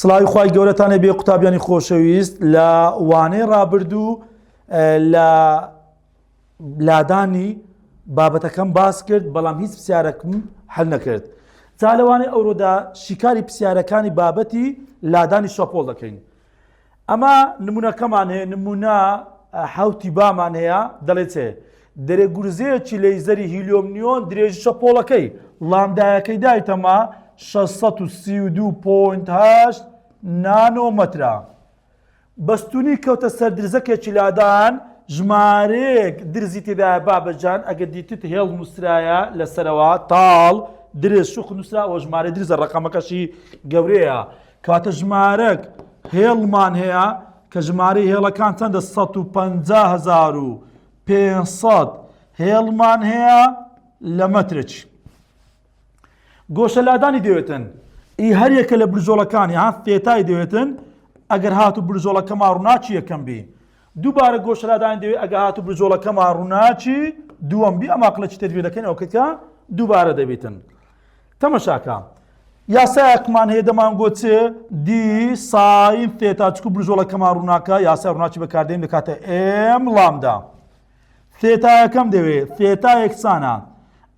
سڵاوی خوای گەورەتانە بێ قوتابیانی خۆشەویست لە وانەی ڕابردوو لە لادانی بابەتەکەم باس کرد بەڵام هیچ پرسیارێکم هەل نەکرد. جا لەوانەی ئەوڕۆدا شیکاری پرسیارەکانی بابەتی لادانی شەپۆڵ دەکەین. ئەمە نمونونەکەمان هەیە، نمونە حوتی بامان هەیە، دەڵێت چێ دەرێ گورزەیەکی لەیزەری هیلیۆم درێژی شەپۆڵەکەی لامدایەکەی دایتەمە 632.8 نانۆمەترە. بەستونی کەوتە سەر درزەکێکی لادان ژمارەیەک درزی تێدایە بابەجان ئەگەر دیتت هێڵ نووسرایە لەسەرەوە تاڵ درێژ شوخ نووسرا ئەوە ژمارە درزە ڕقەمەکەشی گەورەیە کاتە ژمارەك هێڵمان هەیە کە ژمارەی هێڵەکان چەندە 150,500 هێڵمان هەیە لە مەترێکی. گۆشە لادانی دەوێتن ئی هەریەکە لە برژۆڵەکانی فێتای دەوێتن ئەگەر هاتو برژۆڵەکەمان ڕووناچی یەکەم بی. دووبارە گۆشە لادانی دەوێت ئەگەر هاتو برژۆڵەکەمان ڕووناچی دووەم بی ئەم ئاقلەی تەدبیر دەکەین ئەو کەتە دووبارە دەبێتن. تەمەشاکە یاسایەکمان هەیە دەمانگۆ چێ دی ساین فێتا چکو برژۆڵەکەمان ڕووناکە یاسای ڕووناچی بەکاردێن دەکاتە ئێم لامدا. فێتایەکەم دەوێت فێتا یەکسانە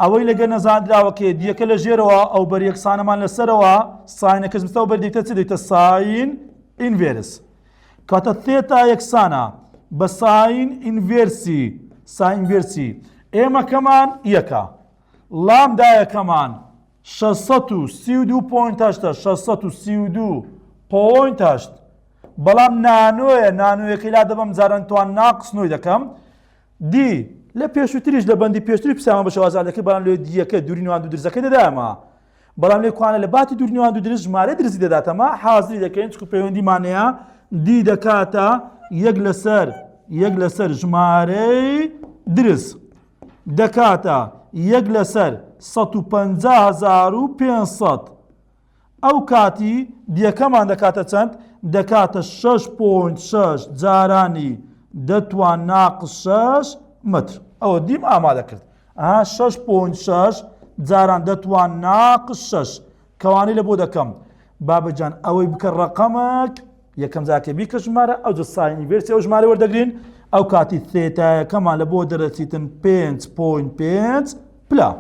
ئەوەی لەگە نەزاندراوەکێ دیەکە لە ژێرەوە ئەو بەر یەکسانەمان لەسەرەوە ساینەکەس مستە و بەردەیتە چ دەیتە ساین ئینڤێرس. کاتە فێتا یەکسانە بە ساین ئینڤێرسی ساینڤێرسی ئێمەکەمان یەکە لامدایەکەمان 632.8 632.8 بەڵام نانۆیە نانۆیەکەی لا دەبم جاران توان ناقس نۆی دەکەم دی لە پێشووتریش لە بەندی پێشتری پرسیامە بە شێوازادەکەی بەڵام لێ دیەکە دووری نێوان دوو درزەکەی دەدایمە بەڵام لێ کوانە لە باتی دووری نێوان دوو درز ژمارەی درزی دەداتەمە حازری دەکەین چکو پەیوەندیمانەیە دی دەکاتە یەک لەسەر ژمارەی درز دەکاتە یەک لەسەر 150,500 ئەو کاتی دیەکەمان دەکاتە چەند دەکاتە 6.6 جارانی دەتوان ناقس 6 متر. ئەوە دیم ئامادە کرد 6.6 جاران دەتوان ناقس 6 کەوانی لە بۆ دەکەم بابەجان ئەوەی بکە ڕقەمەک یەکەم جاکە بیکە ژمارە ئەو ساینی ڤێرسی ئەو ژمارە وەردەگرین ئەو کاتی ثێتایەکەمان لە بۆ دەرەچیتن 5.5 پلا.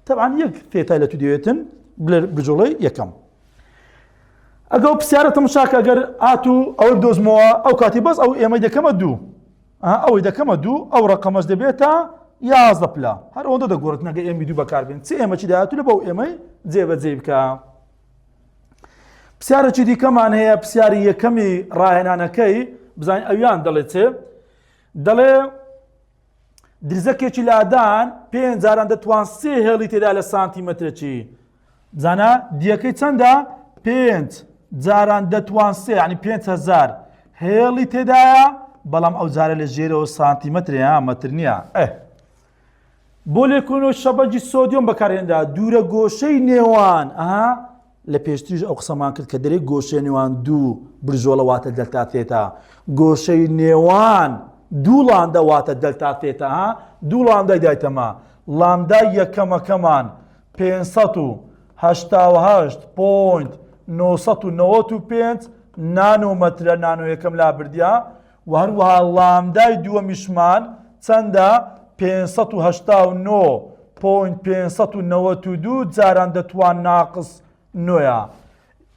تەبعاً یەک ثێتای لە تو دەوێتن برجۆڵەی یەکەم. ئەگە ئەو پرسیارە تەماشاکە ئەگەر هاتوو ئەوەی بدۆزمەوە ئەو کاتی بەس ئەو ئێمەی دەکەمە دوو ئەوەی دەکەمە دوو ئەو ڕقەمەش دەبێتە 11 پلا. هەر ئەوەندە دەگۆڕێت نەگە ئێمەی دوو بەکاربێن چ ئێمەچی داهاتوو لە بەو ئێمەی جێبەجێ بکە. پرسیارێکی دیکەمان هەیە پرسیاری یەکەمی ڕاهێنانەکەی بزانین ئەویان دەڵێت چێ دەڵێ درزەکێکی لادان 5 جاران دەتوان 3 هێڵی تێدا لە سانتیمەترێکی بزانە دیەکەی چەندە 5 جاران دەتوان 3 ینی 5,000 هێڵی تێدایە بەڵام ئەو جارە لە ژێرەوە سانتیمەترە مەتر نییە. بۆ لێکۆنەوە شەبەجی سۆدیۆم بەکارهێندا دوورە گۆشەی نێوان لە پێشتریش ئەو قسەمان کرد کە دەرێک گۆشەی نێوان دوو برژۆڵە واتە دەلتا تێتا گۆشەی نێوان دوو لامدا واتە دەلتا تێتا دوو لامدای دایتەمە لامدای یەکەمەکەمان 588.995 نانۆمەترە نانۆ یەکەم لا بردیا و هەروەها لامدای دووەمیشمان چەندە 589.592 جاران دەتوان ناقس نۆیە.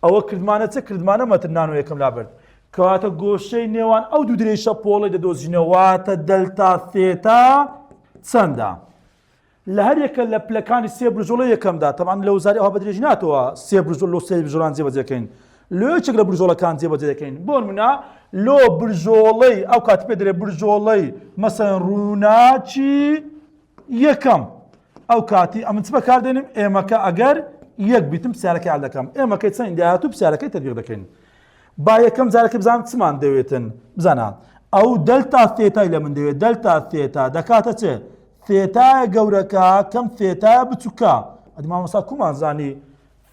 ئەوە کردمانە چه کردمانە مەتر نانۆ یەکەم لا برد کەواتە گۆشەی نێوان ئەو دوو درێژە پۆڵی دەدۆزینەواتە دەلتا ثێتا چەندە لە هەر یەکە لە پلەکانی سێ برژۆڵە یەکەمدا تەمان لە وزاری ئەوە بەدرێژ ناتەوە سێ برژۆڵ لۆ سێ برژۆڵان جێبەجێکەین لۆ یەکێک لە برژۆڵەکان جێبەجێ دەکەین بۆ نمونە لۆ برژۆڵەی ئەو کاتی پێ دەرێ برژۆڵەی مەسەڵەن ڕووناچی یەکەم ئەو کاتی ئەمن چ بەکاردێنم ئێمەکە ئەگەر یەک بیتم پرسیارەکەی حەڵ دەکەم ئێمەکەی چەند داهاتوو پرسیارەکەی تەطبیق دەکەین. با یەکەم جارەکە بزانم چمان دەوێتن بزانە ئەو دەلتا ثێتای لە من دەوێت دەلتا ثێتا دەکاتە چێ ثێتایە گەورەکە کەم ثێتایە بچووکە ئەدی مامۆستا کومان زانی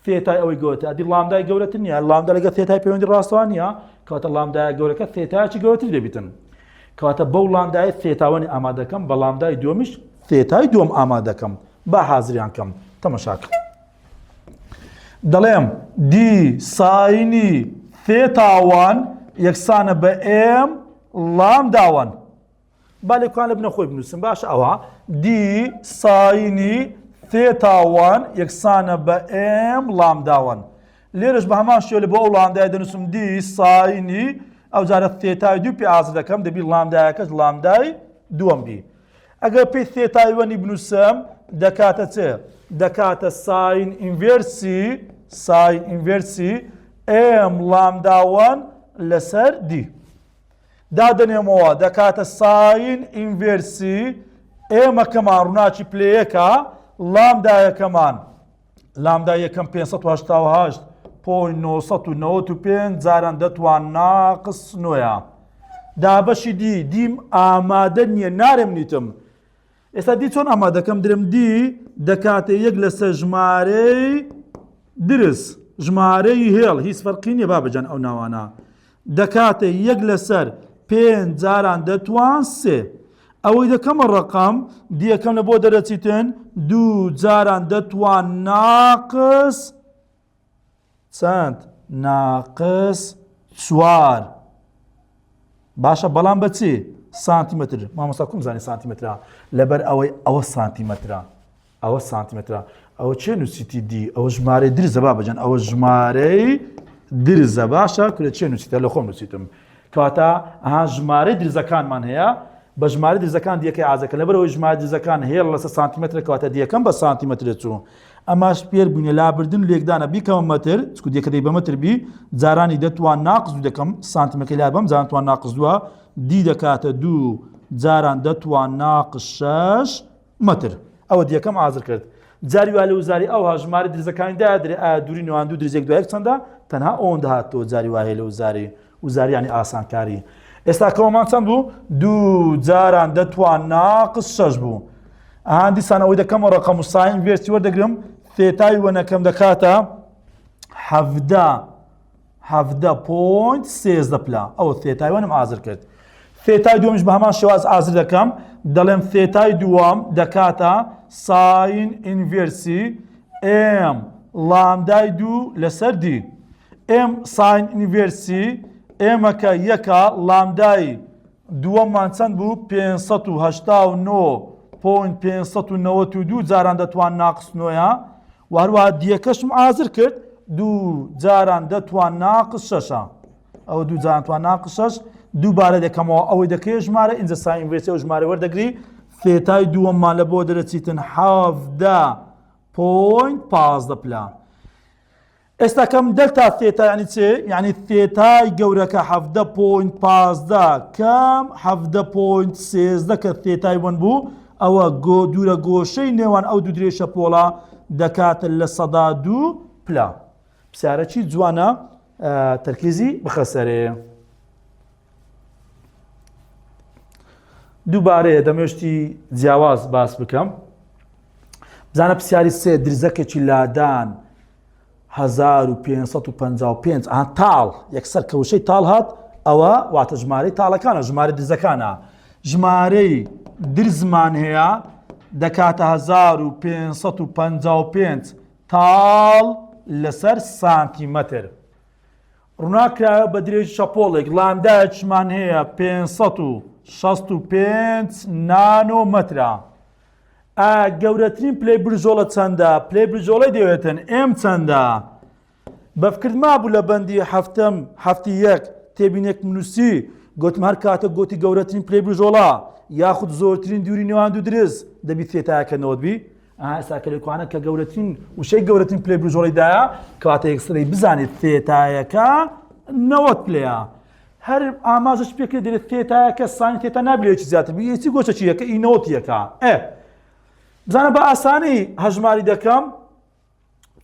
ثێتای ئەوەی گەورەتە ئەدی لامدای گەورەتر نییە لامدا لەگە ثێتای پەیوەندی ڕاستەوە نییە کەواتە لامدایە گەورەکە ثێتایەکی گەورەتری دەبیتن کەواتە بەو لامدایە ثێتاوەنی ئامادەکەم بە لامدای دووەمیش ثێتای دووەم ئامادەکەم با حازریان کەم تەماشاکە دەڵێم دی ساینی ثێتاوان یەکسانە بە ئێم لامداوان. با لێکوان لە بنە خۆی بنووسم باشە ئەوە دی ساینی ثێتاوان یەکسانە بە ئێم لامداوان. لێرەش بە هەمان شێوە لە بۆ ئەو لامدایە دەنووسم دی ساینی ئەو جارە ثێتای دوو پێ ئازر دەکەم دەبی لامدایەکەش لامدای دووەم بی. ئەگەر پێی ثێتای وەنی بنووسم دەکاتە چێ؟ دەکاتە ساین ئینڤێرسی ئێم لامداوان لەسەر دی. دادەنێمەوە دەکاتە ساین ئینڤێرسی ئێمەکەمان ڕووناچی پلەیەکە لامدایەکەمان لامدایەکەم 588.995 جاران دەتوان ناقس 9. دابەشی دیم ئامادە نییە نارێم نیتم. ئێستا دی چۆن ئامادەکەم درم دی دەکاتە یەک لەسەر ژمارەی درس ژمارەی هێڵ هیچ فەرقی نییە بابەجان ئەو ناوانە دەکاتە یەک لەسەر 5 جاران دەتوان 3. ئەوەی دەکەمە ڕقم دیەکەم لە بۆ دەرەچیتن 2 جاران دەتوان ناقس چەند؟ ناقس 4. باشە بەڵام بەچی؟ سانتیمەتر. مامۆستا کوم زانی سانتیمەترە لەبەر ئەوەی ئەوە سانتیمەترە ئەوە سانتیمەترە ئەوە چێ نووسیتی دی؟ ئەوە ژمارەی درزە بابەجان ئەوە ژمارەی درزە باشە کورە چێ نووسیتە لە خۆم نووسیتم کەواتە ئەها ژمارەی درزەکانمان هەیە بە ژمارە درزەکان دیەکەی ئازەکە لەبەرەوەی ژمارە درزەکان هێڵ لەسەر سانتیمەتر کەواتە دیەکەم بە سانتیمەتر چوو. ئەماش پێر بوونێ لابردن لێکدانە بیکەمە مەتر چکو دیەکە دەی بە مەتر بی جارانی دەتوان ناقس 2 دەکەم سانتیمەکەی لا بەم جاران توان ناقس 2 دی دەکاتە 2 جاران دەتوان ناقس 6 مەتر. ئەوە دیەکەم ئازر کرد. جاری وا لە وزاری ئەوها ژمارە درزەکانی دادرێ ئایا دووری نێوان دوو درزێک دوایەک چەندە؟ تەنها ئەوەن دەهاتەوە جاری وایە لە وزاری ینی ئاسانکاری. ئێستا کەوەمان چەند بوو؟ 2 جاران دەتوان ناقس 6 بوو. ئەهان دیسان ئەوەی دەکەمە ڕقم و ساین ئینڤێرسی وەردەگرم ثێتای وەنەکەم دەکاتە 17.13 پلا. ئەوە ثێتای وەنم ئازر کرد. ثێتای دووەمیش بە هەمان شێواز ئازر دەکەم دەڵێم ثێتای دووەم دەکاتە ساین ئینڤێرسی ئێم لامدای 2 لەسەر دی. ئێم ساین ئینڤێرسی ئێمەکە یەکە لامدای دووەممان چەند بوو؟ 589.592 جاران دەتوان ناقس 9. و هەروەها دیەکەشم ئازر کرد 2 جاران دەتوان ناقس 6. ئەوە 2 جاران دەتوان ناقس 6 دووبارە دەکەمەوە ئەوەی دەکەی ژمارە ئینجا ساین ئینڤێرسی ئەو ژمارە وەردەگری ثێتای دووەممان لە بۆ دەرەچیتن 17.15 پلا. ئێستا کەم دەلتا ثێتا یعنی چێ؟ یعنی ثێتای گەورەکە 17.15 کەم 17.13 کە ثێتای وەن بوو ئەوە دوورە گۆشەی نێوان ئەو دوو درێژە پۆڵە دەکاتە لە 102 پلا. پرسیارەکی جوانە تەرکیزی بخەسەرێ. دووبارەیە دەمێشتی جیاواز باس بکەم. بزانە پرسیاری سێ درزەکێکی لادان 1555 تاڵ یەکسەر کەوشەی تاڵ هات ئەوە واتە ژمارەی تاڵەکانە ژمارە درزەکانە. ژمارەی درزمان هەیە دەکاتە 1555 تاڵ لەسەر سانتیمەتر. ڕووناکرایە بە درێژی شەپۆڵێک لامدایەکمان هەیە 565 نانۆمەترە. گەورەترین پلەی برژۆڵە چەندە؟ پلەی برژۆڵەی دەوێتن ئێم چەندە؟ بەفکردما بوو لە بەندی هەفتی یەک تێبینێک منووسی گوتم هەر کاتە گوتی گەورەترین پلەی برژۆڵە یاخود زۆرترین دووری نێوان دوو درز دەبی ثێتایەکەنەوە بی. ئێستا لێکوانە کە گەورەترین وشەی گەورەترین پلەی برژۆڵیدایە کەواتە یەکسەرەی بزانێت ثێتایەکە 90 پلەیە. هەر ئاماژەش پێکرێت دەرێت ثێتایەکە ساین ثێتا نابلێکی زیاتر بی هیچی گۆچەکی یەکە ئی 90 یەکە. بزانە بە ئاسانی هەژماری دەکەم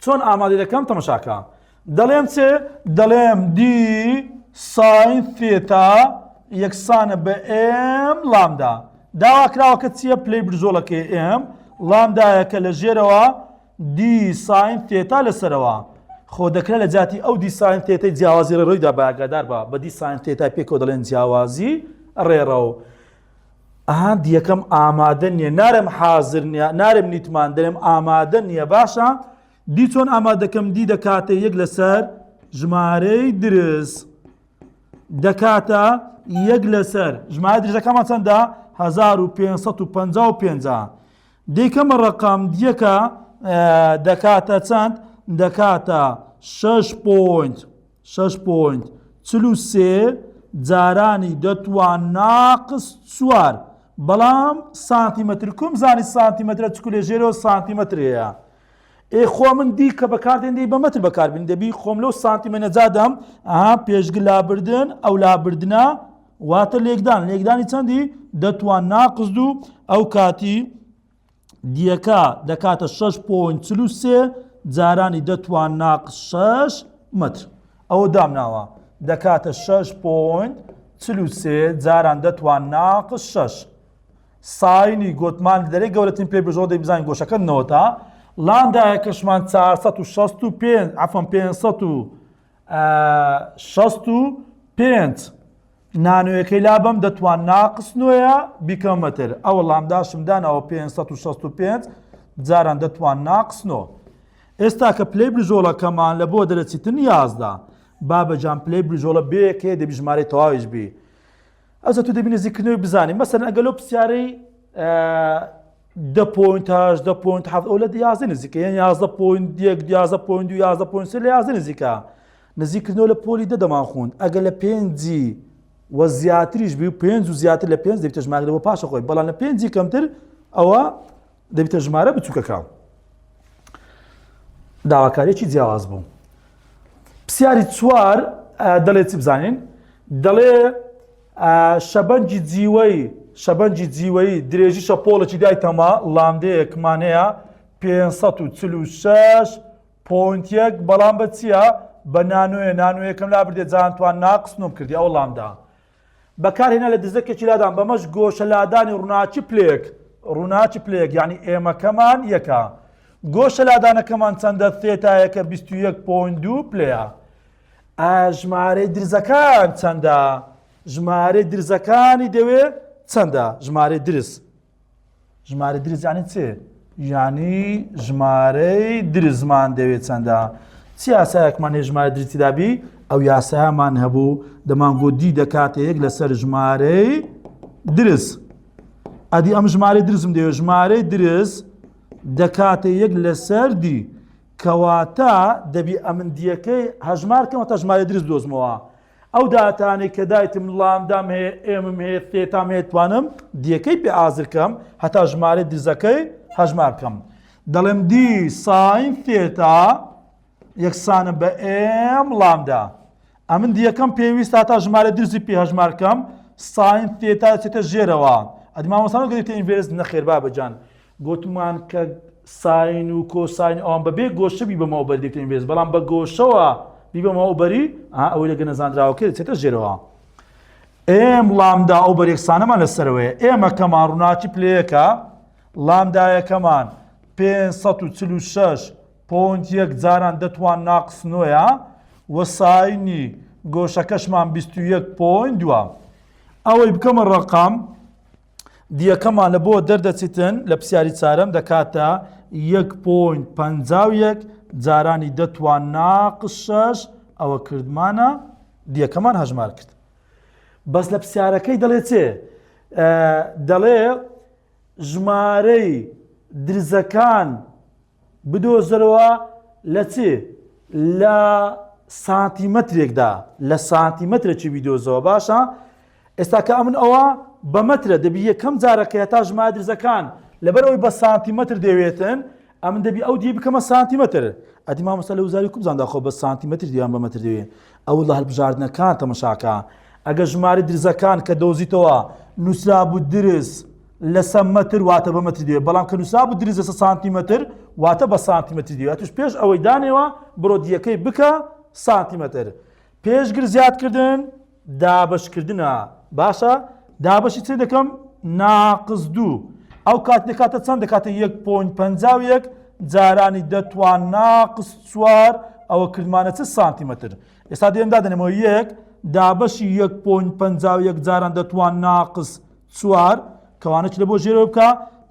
چۆن ئامادە دەکەم تەمەشاکە. دەڵێم چێ؟ دەڵێم دی ساین ثێتا یەکسانە بە ئێم لامدا. داواکراوەکە چییە؟ پلەی برژۆڵەکەی ئێم لامدایەکە لە ژێرەوە دی ساین ثێتا لەسەرەوە. خۆ دەکرێت لە جاتی ئەو دی ساین ثێتای جیاوازی لە ڕۆیدا بەئاگادار بە بە دی ساین ثێتای پێکەوە دەڵێن جیاوازی ڕێڕەو. ئەها دیەکەم ئامادە نییە نارم حازر نییە نارم نیتمان دەرێم ئامادە نییە. باشە دی چۆن ئامادەکەم؟ دی دەکاتە یەک لەسەر ژمارەی درس دەکاتە یەک لەسەر ژمارە درزەکەمان چەندە 1550 دیکەمە ڕقام دیەکە دەکاتە چەند دەکاتە 6.43 جارانی دەتوان ناقص 4 بەڵام سانتیمەتر کوم زانی سانتیمەترە چکو لێژێرەوە سانتیمەترەیە خۆ من دی کە بەکاردێندەی بە مەتر بەکاربین دەبی خۆم لەو سانتیمە نەجادەم پێشگل لابردن ئەو لابردنە واتە لێکدانی چەندی دەتوان ناقص 2 ئەو کاتی دیەکە دەکاتە 6.43 جارانی دەتوان ناقص 6 متر ئەوە دامناوە دەکاتە 6.43 جاران دەتوان ناقص 6 ساینی گۆتمان دەرێ گەورەترین پێبژۆ دەیبزانین گۆشەکە نەوەتە لامدایە کەشمان 465 عفوا 565 نانوەکەی لابم دەتوان ناقص 9 بیکەم مەتر ئەوە لامداشم دانەوە 565 جاران دەتوان ناقص 9 ئێستا کە پلەی برژۆڵەکەمان لە بۆ دەرەچیتن 11 بابەجان پلەی برژۆڵە بەیەکێ دەبی ژمارەی تەواویش بی ئەوزە تو دەبی نزیکردنەوەی بزانین مەسەرەن ئەگەلۆ پرسیارەی 10.7 ئەو لە 11 نزیکە یان 11.1 لە 11 نزیکە نزیکردنەوە لە پۆلی دەمان خوند ئەگە لە 5 وە زیاتریش بی و 5 و زیاتر لە 5 دەبیتە ژمارەوە پاشە خۆی بەڵام لە 5 کەمتر ئەوە دەبیتە ژمارە بچووکەکە داواکاریەکی جیاواز بوو پرسیاری 4 دەڵێ چی بزانین دەڵێ شەبەنجی جیوەی درێژی شەپۆڵێکی دایتەما لامدەیەکمان هەیە 546.1 بەڵام بە چییە بە نانوەیەکەم لابردێ جانتوان ناقص 9 کردی ئەو لامدا بەکارهێنا لە دزەکێکی لادان بەمەش گۆشە لادانی ڕووناچی پلێک یعنی ئێمەکەمان یەکە گۆشە لادانەکەمان چەندە ثێتایەکە 21.2 پلەیە ژمارەی درزەکان چەندە ژمارەی درزەکانی دەوێ چەندە ژمارەی درز یعنی چێ یعنی ژمارەی درزمان دەوێت چەندە چی یاسایەکمان هەیە ژمارە درزی دابی ئەو یاسایەمان هەبوو دەمان گۆدی دەکاتە یەک لەسەر ژمارەی درز ئەدی ئەم ژمارەی درزم دەوێت ژمارەی درز دەکاتە یەک لەسەر دی کەواتە دەبی ئەمندیەکەی هەژمارکەمە تا ژمارەی درز دۆزمەوە ئەو داتانەی کە دایتم لامدام هەیە ئێمەم هەیە ثێتام هەیە توانم دیەکەی پێ ئازرکەم هەتا ژمارەی درزەکەی هەژمار بکەم دەڵێم دی ساین ثێتا یەکسانە بە ئێم لامدا ئەمن دیەکەم پێویست هەتا ژمارە درزی پێ هەژمارکەم ساین ثێتا دەچێتە ژێرەوە ئەدی مامۆستان گەیتە ئینڤێرس نەخێر بابەجان گوتمان کە ساین و کۆساین ئەوان بەبێ گۆشە بیبەمەوە بەری دەیتە ئینڤێرس بەڵام بە گۆشەوە بیبەمەوە بەری ئەوەی لە گەنەزانراوەکە دەچێتە ژێرەوە ئێم لامدا ئەو بەرێکسانەمان لەسەرەوەیە ئێمە کەمان ڕووناچی پلەیەکە لامدایەکەمان 546.1 جاران دەتوان ناقص 9 وە ساینی گۆشەکەشمان 21.2 ئەوەی بکەمە ڕقام دیەکەمان لە بۆ دەردەچیتن لە پرسیاری چارەم دەکاتە 1.51 جارانی دەتوان ناقص 6 ئەوە کردمانە دیەکەمان هەژمار کرد بەس لە پرسیارەکەی دەڵێ چێ دەڵێ ژمارەی درزەکان بدۆزەرەوە لە چێ لە سانتیمەترێکدا لە سانتیمەترێکی بیدۆزەوە باشە ئێستا کە ئەمن ئەوە بە مەترە دەبی یەکەم جارەکە هەتا ژمارە درزەکان لەبەرەوەی بە سانتیمەتر دەوێتن ئەمن دەبی ئەو دی بکەمە سانتیمەتر ئەدی مامۆستا لە وزاری کوبزاندا خۆ بە سانتیمەتر دییان بە مەتر دەوێت ئەو لە هەڵبژاردنەکان تەمەشاکە ئەگە ژمارە درزەکان کە دۆزیتەوە نووسرابوو درز لەسە مەتر واتە بە مەتر دەوێت بەڵام کە نووسرابوو درز لەسە سانتیمەتر واتە بە سانتیمەتر دەوێت توش پێش ئەوەی دانێەوە بڕۆ دیەکەی بکە سانتیمەتر پێشگر زیادکردن دابەشکردنە باشە دابەشی چێ دەکەم ناقص 2 ئەو کات دەکاتە چەند دەکاتە 1.51 جارانی دەتوان ناقص 4 ئەوە کردمانە چ سانتیمەتر ئێستا دێمدا دەنێمەوە 1 دابەشی 1.51 جاران دەتوان ناقص 4 کەوانە لە بۆ ژێرەوە بکە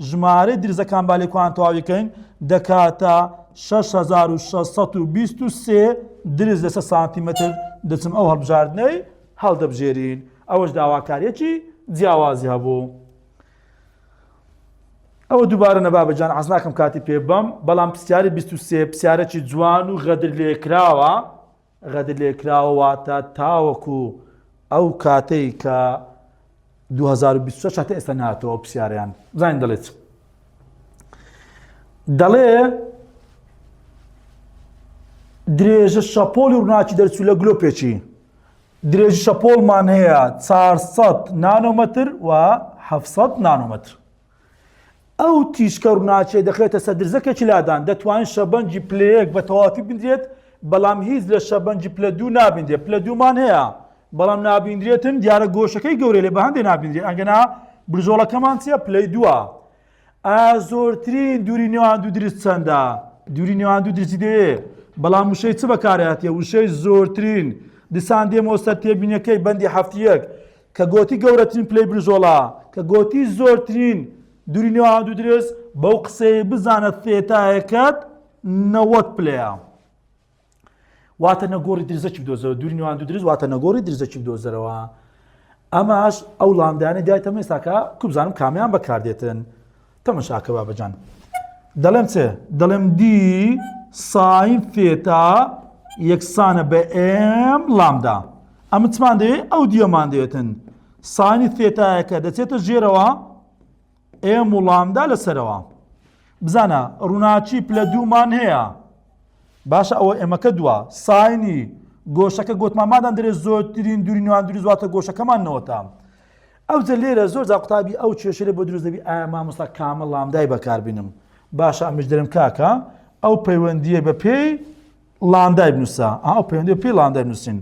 ژمارەی درزەکان بالێکوان تەواویکەین دەکاتە 6623 درز لەسەر سانتیمەتر دەچم ئەو هەڵبژاردنەی هەڵدەبژێرین. ئەوەش داواکاریەکی جیاوازی هەبوو. ئەوە دووبارە نەبابەجان حەز ناکەم کاتی پێ بەم، بەڵام پرسیاری 23 پرسیارێکی جوان و غەدر لێکراوە. غەدر لێکراوە واتە تاوەکو ئەو کاتەی کە 2026 هاتە ئێستا نهاتەوە پرسیاریان. بزانین دەڵێت دەڵێ درێژە شەپۆلی ڕووناکی دەرچوو لە گلۆپێکی. درێژی شەپۆڵمان هەیە 400 نانۆمەتر و 700 نانۆمەتر. ئەو تیشکە ڕووناچێ دەخێتە سەر درزەکێکی لادان دەتوانین شەبەنجی پلەیەک بە تەواوی بندرێت، بەڵام هیچ لە شەبەنجی پلە دوو نابیندرێت. پلە دوومان هەیە بەڵام نابیندرێتن، دیارە گۆشەکەی گەورەی لێ بە هەندێک نابیندرێت. ئەگەنا برژۆڵەکەمان چییە؟ پلەی دووە. زۆرترین دووری نێوان دوو درز چەندە؟ دووری نێوان دوو درزی دەیە، بەڵام وشەی چ بەکارهاتیە؟ وشەی زۆرترین. دیسان دێمەوە سەر تێبینەکەی بەندی هەفتیەک کە گۆتی گەورەترین پلەی برژۆڵە، کە گۆتی زۆرترین دووری نێوان دوو درز، بەو قسەی بزانە ثێتایەکەت 90 پلەیە. واتە نەگۆڕی درزەکی بدۆزەوە. دووری نێوان دوو درز واتە نەگۆڕی درزەکی بدۆزەرەوە. ئەماش ئەو لامدانەی دایتە مێستاکە کو بزانم کامیان بەکاردێتن. تەمەشاکە بابەجان. دەڵێم چێ؟ دەڵێم دی ساین ثێتا یەکسانە بە ئێم لامدا. ئەمە چمان دەوێت؟ ئەو دیەمان دەوێتن. ساینی ثێتایەکە دەچێتە ژێرەوە، ئێم و لامدا لەسەرەوە. بزانە ڕووناچی پلە دوومان هەیە. باشە ئەوە ئێمەکە دووە. ساینی گۆشەکە گۆتمان مادام دەرێت زۆرترین دووری نێوان دووری زواتە گۆشەکەمان نەوەتە. ئەو جە لێرە زۆر جا قوتابی ئەو کێشەیە بۆ دروست دەبی ئایا مامۆستا کامل لامدای بەکاربینم. باشە ئەمەش دەرم کاکە ئەو پەیوەندیە بە پێی لامدای بنووسە. ئەو پەیوەندیە بە پێی لامدای بنووسین.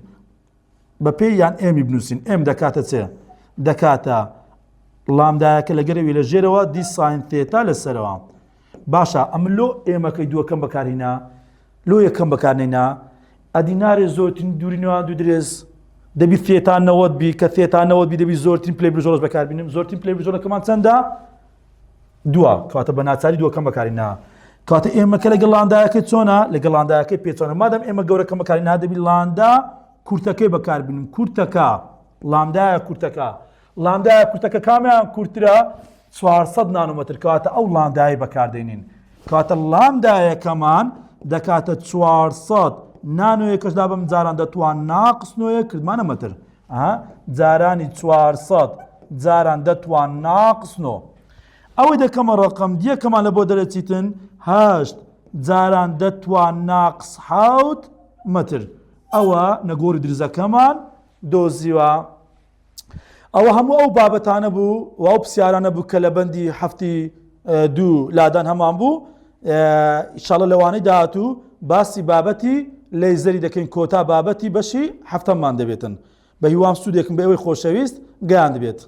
بە پێی یان ئێمی بنووسین. ئێم دەکاتە چێ؟ دەکاتە لامدایەکە لەگەرەوی لە ژێرەوە دی ساین ثێتا لەسەرەوە. باشە ئەم لۆ ئێمەکەی دووەکەم بەکارهێنا، لۆ یەکەم بەکارهێنا، ئەدینارێ زۆرترین دووری نێوان دوو درێژ دەبی ثێتا 90 بی، کە ثێتا 90 بی دەبی زۆرترین پلەی برژۆڵەش بەکاربینم. زۆرترین پلەی برژۆڵەکەمان چەندە؟ دووە. کەواتە بە ناچاری دووەکەم بەکارهێنا. کەواتە ئێمەکە لەگەڵ لامدایەکەی چۆنە؟ لەگەڵ لامدایەکەی پێچۆنە. مادام ئێمە گەورەکەم بەکارهێنا دەبی لامدا کورتەکەی بەکاربینم. کورتەکە لامدایە کورتەکە. لامدایە کورتەکە کامیان کورترە؟ 400 نانۆمەتر. کەواتە ئەو لامدایە بەکاردێنین. کەواتە لامدایەکەمان دەکاتە 400 نانۆیەکەش دا بەم جاران دەتوان ناقس نۆیە کردمانە مەتر. جارانی 400 جاران دەتوان ناقس نۆ. ئەوەی دەکەمە ڕقم دیەکەمان لە بۆ دەرەچیتن 8 جاران دەتوان ناقس 7 مەتر. ئەوە نەگۆڕی درزەکەمان دۆزیوە. ئەوە هەموو ئەو بابەتانە بوو و ئەو پرسیارانە بوو کە لە بەندی هەفتی دوو لادان هەمان بوو. ئینشاڵڵا لەوانەی داهاتوو باسی بابەتی لەیزەری دەکەین، کۆتا بابەتی بەشی هەفتەمان دەبێتن. بە هیوام سوودێکم بە ئەوەی خۆشەویست گەیان دەبێت.